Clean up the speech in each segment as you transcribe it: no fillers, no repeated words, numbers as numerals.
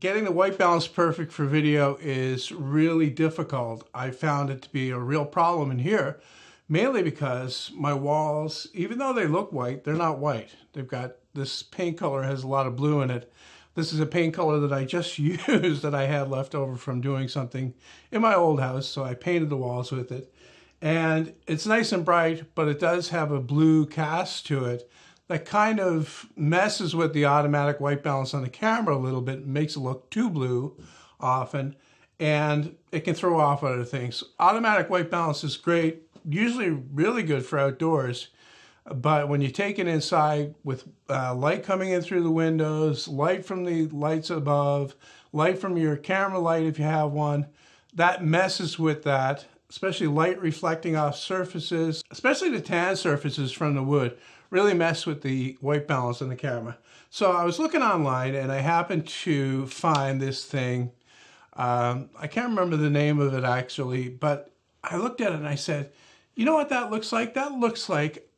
Getting the white balance perfect for video is really difficult. I found it to be a real problem in here, mainly because my walls, even though they look white, they're not white. They've got this paint color, has a lot of blue in it. This is a paint color that I just used that I had left over from doing something in my old house, so I painted the walls with it. And it's nice and bright, but it does have a blue cast to it that kind of messes with the automatic white balance on the camera a little bit, makes it look too blue often, and it can throw off other things. Automatic white balance is great, usually really good for outdoors, but when you take it inside with light coming in through the windows, light from the lights above, light from your camera light if you have one, that messes with that, especially light reflecting off surfaces, especially the tan surfaces from the wood, really mess with the white balance on the camera. So I was looking online and I happened to find this thing. I can't remember the name of it actually, but I looked at it and I said, you know what that looks like? That looks like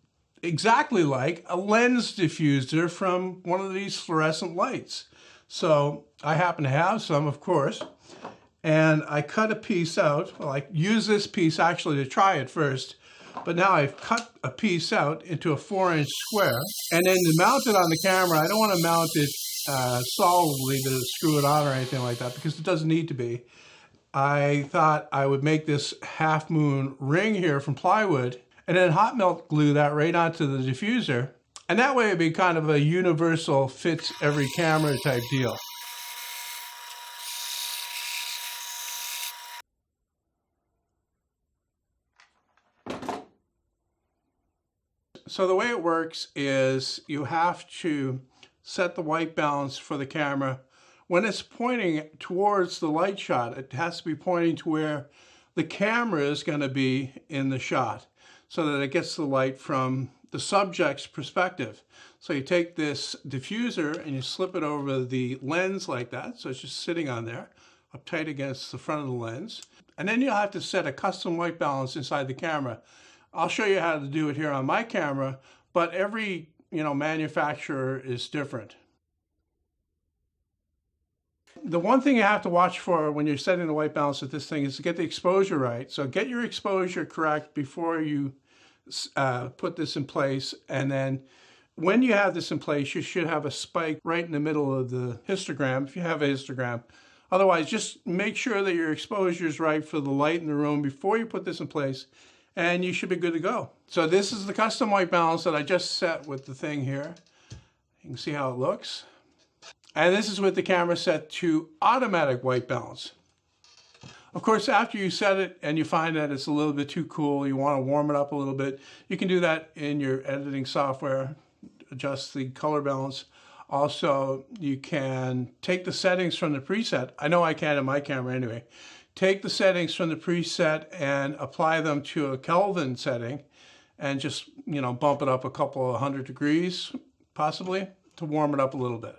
exactly like a lens diffuser from one of these fluorescent lights. So I happen to have some, of course, and I cut a piece out. Well, I used this piece actually to try it first, but now I've cut a piece out into a 4-inch square, and then to mount it on the camera, I don't want to mount it solidly to screw it on or anything like that, because it doesn't need to be. I thought I would make this half moon ring here from plywood, and then hot melt glue that right onto the diffuser, and that way it'd be kind of a universal fits every camera type deal. So the way it works is you have to set the white balance for the camera. When it's pointing towards the light shot, it has to be pointing to where the camera is going to be in the shot so that it gets the light from the subject's perspective. So you take this diffuser and you slip it over the lens like that, so it's just sitting on there, up tight against the front of the lens. And then you'll have to set a custom white balance inside the camera. I'll show you how to do it here on my camera, but every manufacturer is different. The one thing you have to watch for when you're setting the white balance with this thing is to get the exposure right. So get your exposure correct before you put this in place, and then when you have this in place, you should have a spike right in the middle of the histogram if you have a histogram. Otherwise, just make sure that your exposure is right for the light in the room before you put this in place, and you should be good to go. So this is the custom white balance that I just set with the thing here. You can see how it looks. And this is with the camera set to automatic white balance. Of course, after you set it and you find that it's a little bit too cool, you want to warm it up a little bit, you can do that in your editing software, adjust the color balance. Also, you can take the settings from the preset. I know I can in my camera anyway. Take the settings from the preset and apply them to a Kelvin setting and just, bump it up a couple of 100 degrees, possibly, to warm it up a little bit.